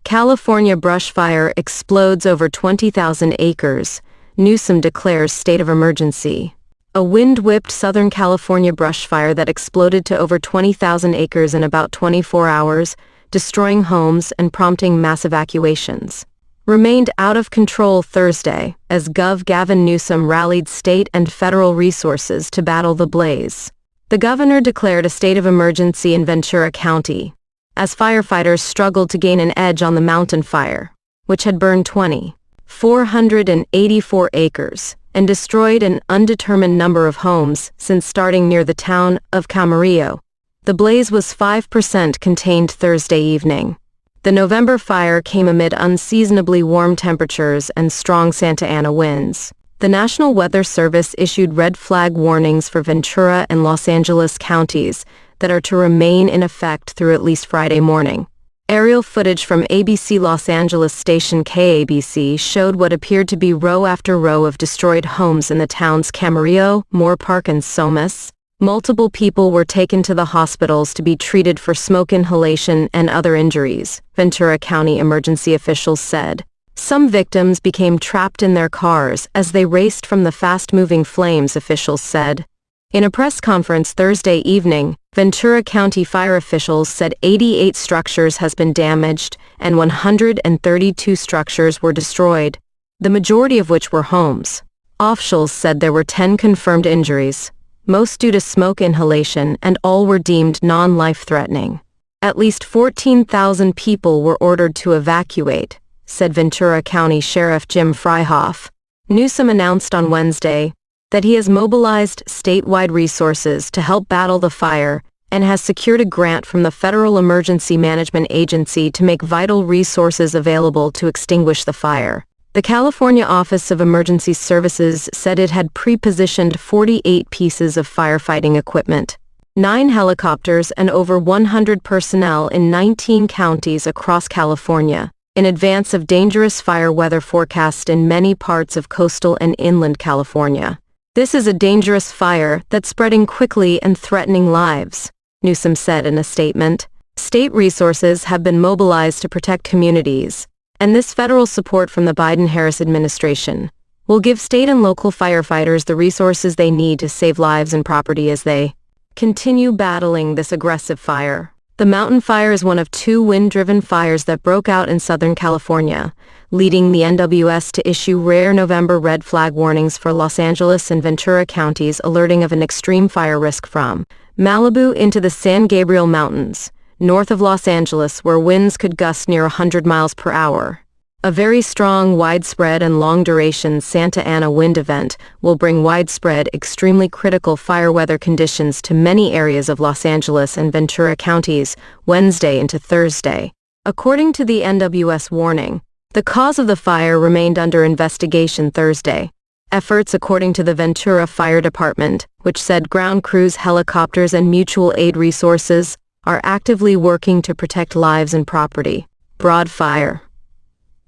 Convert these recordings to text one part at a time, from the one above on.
California brush fire explodes over 20,000 acres. Newsom declares state of emergency. A wind-whipped Southern California brush fire that exploded to over 20,000 acres in about 24 hours, destroying homes and prompting mass evacuations, remained out of control Thursday as Gov. Gavin Newsom rallied state and federal resources to battle the blaze. The governor declared a state of emergency in Ventura County, as firefighters struggled to gain an edge on the mountain fire, which had burned 2,484 acres and destroyed an undetermined number of homes since starting near the town of Camarillo. The blaze was 5% contained Thursday evening. The November fire came amid unseasonably warm temperatures and strong Santa Ana winds. The National Weather Service issued red flag warnings for Ventura and Los Angeles counties that are to remain in effect through at least Friday morning. Aerial footage from ABC Los Angeles station KABC showed what appeared to be row after row of destroyed homes in the towns Camarillo, Moore Park, and Somas. Multiple people were taken to the hospitals to be treated for smoke inhalation and other injuries, Ventura County emergency officials said. Some victims became trapped in their cars as they raced from the fast-moving flames, officials said. In a press conference Thursday evening, Ventura County fire officials said 88 structures has been damaged and 132 structures were destroyed, the majority of which were homes. Officials said there were 10 confirmed injuries, most due to smoke inhalation, and all were deemed non-life-threatening. At least 14,000 people were ordered to evacuate, said Ventura County Sheriff Jim Fryhoff. Newsom announced on Wednesday that he has mobilized statewide resources to help battle the fire and has secured a grant from the Federal Emergency Management Agency to make vital resources available to extinguish the fire. The California Office of Emergency Services said it had pre-positioned 48 pieces of firefighting equipment, 9 helicopters, and over 100 personnel in 19 counties across California, in advance of dangerous fire weather forecast in many parts of coastal and inland California. This is a dangerous fire that's spreading quickly and threatening lives, Newsom said in a statement. State resources have been mobilized to protect communities, and this federal support from the Biden-Harris administration will give state and local firefighters the resources they need to save lives and property as they continue battling this aggressive fire. The mountain fire is one of 2 wind-driven fires that broke out in Southern California, leading the NWS to issue rare November red flag warnings for Los Angeles and Ventura counties, alerting of an extreme fire risk from Malibu into the San Gabriel Mountains, north of Los Angeles, where winds could gust near 100 miles per hour. A very strong, widespread, and long-duration Santa Ana wind event will bring widespread, extremely critical fire weather conditions to many areas of Los Angeles and Ventura counties Wednesday into Thursday. According to the NWS warning, the cause of the fire remained under investigation Thursday. Efforts, according to the Ventura Fire Department, which said ground crews, helicopters, and mutual aid resources are actively working to protect lives and property. Broad fire.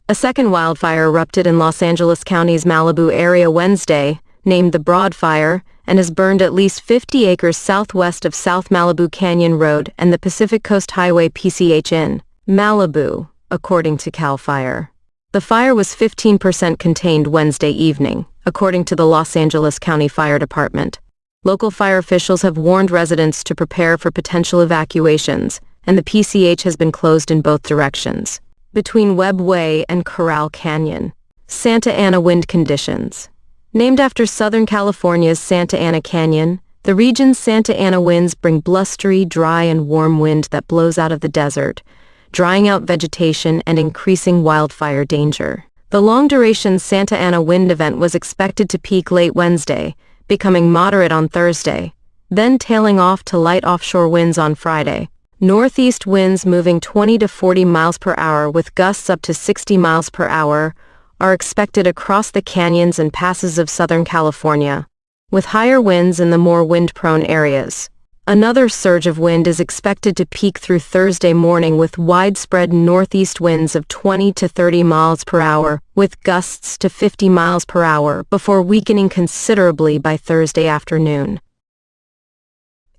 A second wildfire erupted in Los Angeles County's Malibu area Wednesday, named the Broad Fire, and has burned at least 50 acres southwest of South Malibu Canyon Road and the Pacific Coast Highway PCH in Malibu, according to CAL FIRE. The fire was 15% contained Wednesday evening, according to the Los Angeles County Fire Department. Local fire officials have warned residents to prepare for potential evacuations, and the PCH has been closed in both directions, between Webb Way and Corral Canyon. Santa Ana wind conditions. Named after Southern California's Santa Ana Canyon, the region's Santa Ana winds bring blustery, dry, and warm wind that blows out of the desert, drying out vegetation and increasing wildfire danger. The long-duration Santa Ana wind event was expected to peak late Wednesday, becoming moderate on Thursday, then tailing off to light offshore winds on Friday. Northeast winds moving 20 to 40 miles per hour with gusts up to 60 miles per hour are expected across the canyons and passes of Southern California, with higher winds in the more wind-prone areas. Another surge of wind is expected to peak through Thursday morning with widespread northeast winds of 20 to 30 miles per hour, with gusts to 50 miles per hour before weakening considerably by Thursday afternoon.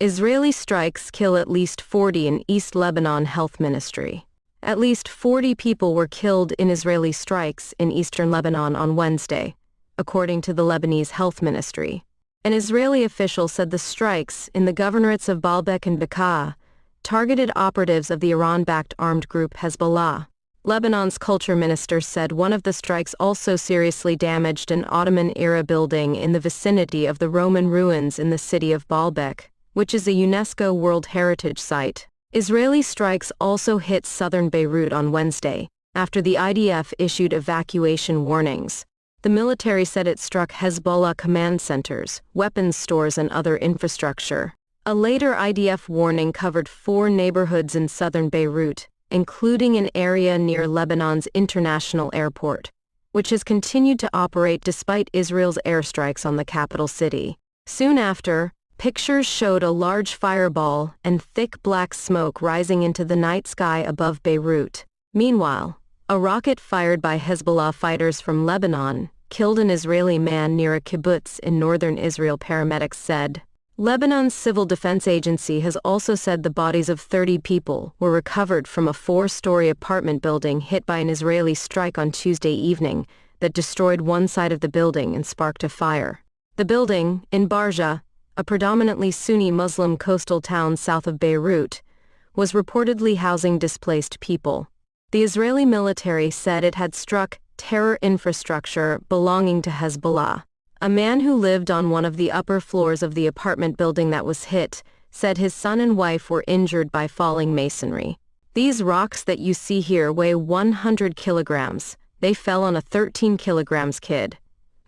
Israeli strikes kill at least 40 in East Lebanon Health Ministry. At least 40 people were killed in Israeli strikes in eastern Lebanon on Wednesday, according to the Lebanese Health Ministry. An Israeli official said the strikes in the governorates of Baalbek and Bekaa targeted operatives of the Iran-backed armed group Hezbollah. Lebanon's culture minister said one of the strikes also seriously damaged an Ottoman-era building in the vicinity of the Roman ruins in the city of Baalbek, which is a UNESCO World Heritage Site. Israeli strikes also hit southern Beirut on Wednesday, after the IDF issued evacuation warnings. The military said it struck Hezbollah command centers, weapons stores and other infrastructure. A later IDF warning covered 4 neighborhoods in southern Beirut, including an area near Lebanon's international airport, which has continued to operate despite Israel's airstrikes on the capital city. Soon after, pictures showed a large fireball and thick black smoke rising into the night sky above Beirut. Meanwhile, a rocket fired by Hezbollah fighters from Lebanon killed an Israeli man near a kibbutz in northern Israel, paramedics said. Lebanon's Civil Defense Agency has also said the bodies of 30 people were recovered from a 4-story apartment building hit by an Israeli strike on Tuesday evening that destroyed one side of the building and sparked a fire. The building, in Barja, a predominantly Sunni Muslim coastal town south of Beirut, was reportedly housing displaced people. The Israeli military said it had struck terror infrastructure belonging to Hezbollah. A man who lived on one of the upper floors of the apartment building that was hit said his son and wife were injured by falling masonry. These rocks that you see here weigh 100 kilograms. They fell on a 13 kilograms kid,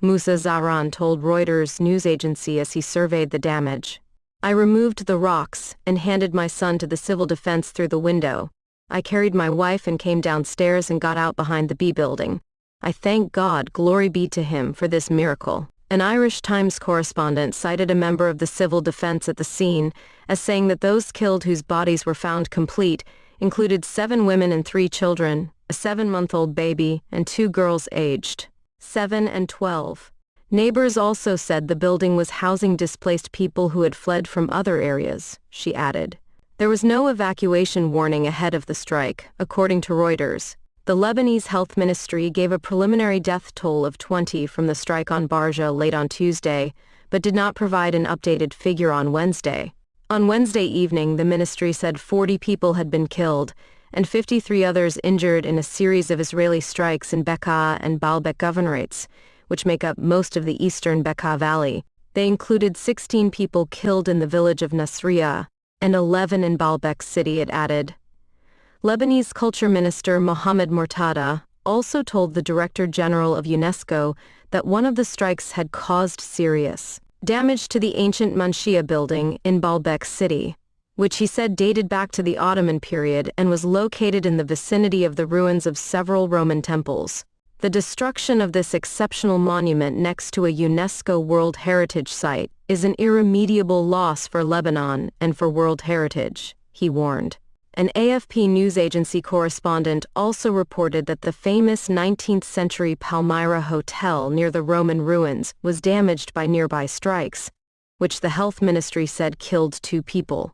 Musa Zahran told Reuters news agency as he surveyed the damage. I removed the rocks and handed my son to the civil defense through the window. I carried my wife and came downstairs and got out behind the B building. I thank God, glory be to him, for this miracle. An Irish Times correspondent cited a member of the civil defense at the scene as saying that those killed whose bodies were found complete included 7 women and 3 children, a 7-month-old baby, and 2 girls aged 7 and 12. Neighbors also said the building was housing displaced people who had fled from other areas, she added. There was no evacuation warning ahead of the strike, according to Reuters. The Lebanese Health Ministry gave a preliminary death toll of 20 from the strike on Barja late on Tuesday, but did not provide an updated figure on Wednesday. On Wednesday evening, the ministry said 40 people had been killed and 53 others injured in a series of Israeli strikes in Bekaa and Baalbek governorates, which make up most of the eastern Bekaa Valley. They included 16 people killed in the village of Nasriya and 11 in Baalbek city, it added. Lebanese culture minister Mohammed Mortada also told the Director General of UNESCO that one of the strikes had caused serious damage to the ancient Manshia building in Baalbek city, which he said dated back to the Ottoman period and was located in the vicinity of the ruins of several Roman temples. The destruction of this exceptional monument next to a UNESCO World Heritage Site is an irremediable loss for Lebanon and for World Heritage, he warned. An AFP news agency correspondent also reported that the famous 19th-century Palmyra Hotel near the Roman ruins was damaged by nearby strikes, which the health ministry said killed 2 people.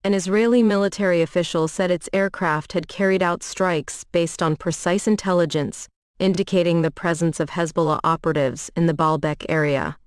An Israeli military official said its aircraft had carried out strikes based on precise intelligence, indicating the presence of Hezbollah operatives in the Baalbek area.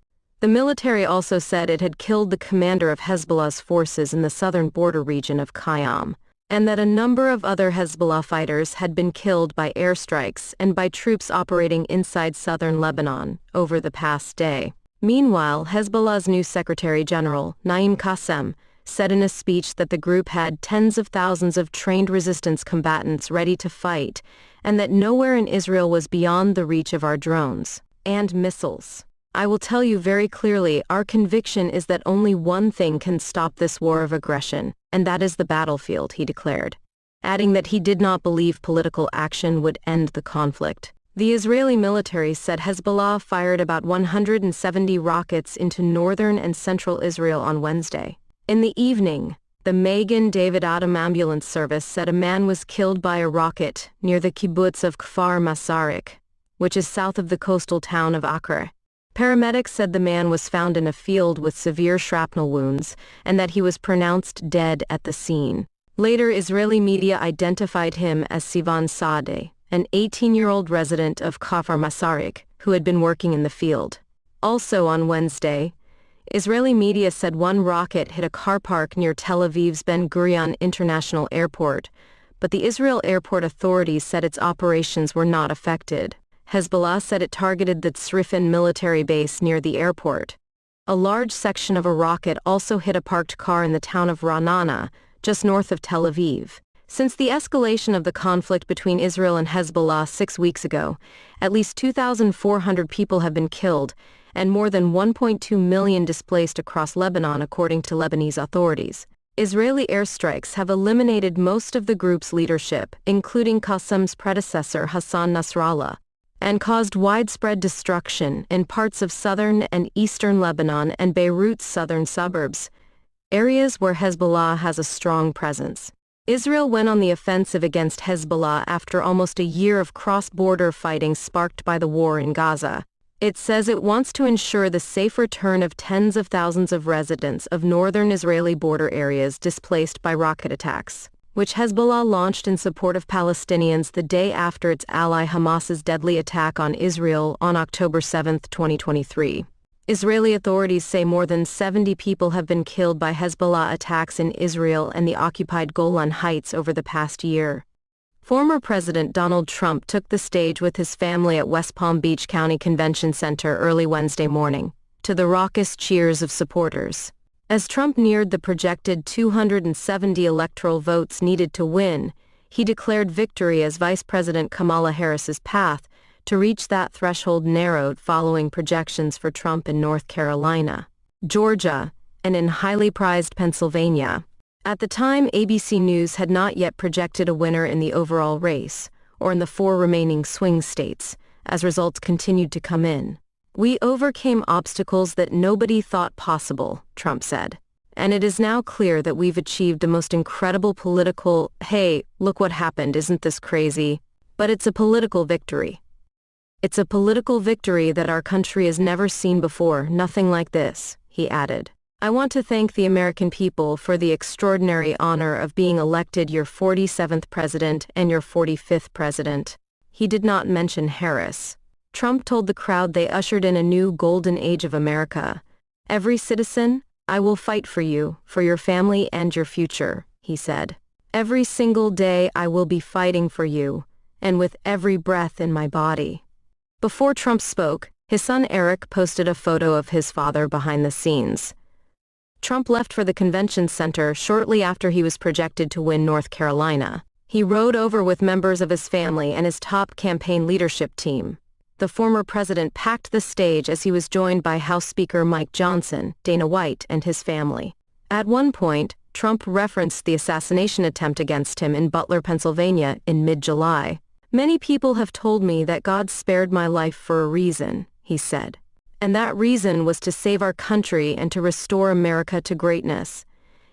The military also said it had killed the commander of Hezbollah's forces in the southern border region of Qayyam, and that a number of other Hezbollah fighters had been killed by airstrikes and by troops operating inside southern Lebanon over the past day. Meanwhile, Hezbollah's new Secretary General, Naim Qassem, said in a speech that the group had tens of thousands of trained resistance combatants ready to fight, and that nowhere in Israel was beyond the reach of our drones and missiles. I will tell you very clearly, our conviction is that only one thing can stop this war of aggression, and that is the battlefield, he declared, adding that he did not believe political action would end the conflict. The Israeli military said Hezbollah fired about 170 rockets into northern and central Israel on Wednesday. In the evening, the Magen David Adom ambulance service said a man was killed by a rocket near the kibbutz of Kfar Masarik, which is south of the coastal town of Acre. Paramedics said the man was found in a field with severe shrapnel wounds and that he was pronounced dead at the scene. Later, Israeli media identified him as Sivan Saadeh, an 18-year-old resident of Kfar Masarik, who had been working in the field. Also on Wednesday, Israeli media said one rocket hit a car park near Tel Aviv's Ben Gurion International Airport, but the Israel Airport authorities said its operations were not affected. Hezbollah said it targeted the Tzrifin military base near the airport. A large section of a rocket also hit a parked car in the town of Ra'anana, just north of Tel Aviv. Since the escalation of the conflict between Israel and Hezbollah 6 weeks ago, at least 2,400 people have been killed and more than 1.2 million displaced across Lebanon, according to Lebanese authorities. Israeli airstrikes have eliminated most of the group's leadership, including Qassem's predecessor Hassan Nasrallah, and caused widespread destruction in parts of southern and eastern Lebanon and Beirut's southern suburbs, areas where Hezbollah has a strong presence. Israel went on the offensive against Hezbollah after almost a year of cross-border fighting sparked by the war in Gaza. It says it wants to ensure the safe return of tens of thousands of residents of northern Israeli border areas displaced by rocket attacks, which Hezbollah launched in support of Palestinians the day after its ally Hamas's deadly attack on Israel on October 7, 2023. Israeli authorities say more than 70 people have been killed by Hezbollah attacks in Israel and the occupied Golan Heights over the past year. Former President Donald Trump took the stage with his family at West Palm Beach County Convention Center early Wednesday morning, to the raucous cheers of supporters. As Trump neared the projected 270 electoral votes needed to win, he declared victory as Vice President Kamala Harris's path to reach that threshold narrowed following projections for Trump in North Carolina, Georgia, and in highly prized Pennsylvania. At the time, ABC News had not yet projected a winner in the overall race, or in the 4 remaining swing states, as results continued to come in. "We overcame obstacles that nobody thought possible," Trump said. "And it is now clear that we've achieved the most incredible political, hey, look what happened, isn't this crazy? But it's a political victory. It's a political victory that our country has never seen before, nothing like this," he added. "I want to thank the American people for the extraordinary honor of being elected your 47th president and your 45th president." He did not mention Harris. Trump told the crowd they ushered in a new golden age of America. "Every citizen, I will fight for you, for your family and your future," he said. "Every single day I will be fighting for you, and with every breath in my body." Before Trump spoke, his son Eric posted a photo of his father behind the scenes. Trump left for the convention center shortly after he was projected to win North Carolina. He rode over with members of his family and his top campaign leadership team. The former president packed the stage as he was joined by House Speaker Mike Johnson, Dana White, and his family. At one point, Trump referenced the assassination attempt against him in Butler, Pennsylvania, in mid-July. "Many people have told me that God spared my life for a reason," he said. "And that reason was to save our country and to restore America to greatness.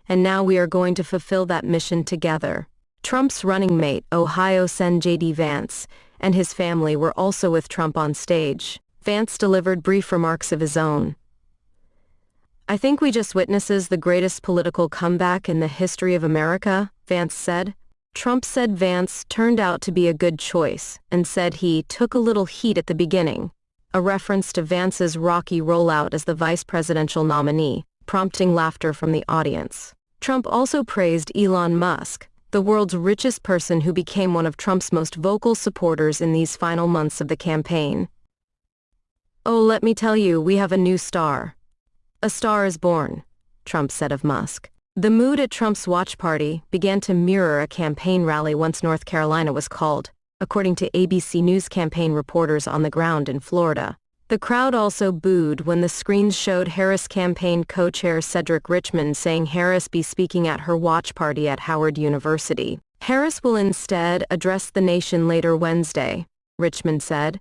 And now we are going to fulfill that mission together." Trump's running mate, Ohio Sen. J.D. Vance, and his family were also with Trump on stage. Vance delivered brief remarks of his own. "I think we just witnesses the greatest political comeback in the history of America," Vance said. Trump said Vance turned out to be a good choice and said he took a little heat at the beginning, a reference to Vance's rocky rollout as the vice presidential nominee, prompting laughter from the audience. Trump also praised Elon Musk, the world's richest person who became one of Trump's most vocal supporters in these final months of the campaign. "Oh, let me tell you, we have a new star. A star is born," Trump said of Musk. The mood at Trump's watch party began to mirror a campaign rally once North Carolina was called, according to ABC News campaign reporters on the ground in Florida. The crowd also booed when the screens showed Harris campaign co-chair Cedric Richmond saying Harris be speaking at her watch party at Howard University. "Harris will instead address the nation later Wednesday," Richmond said.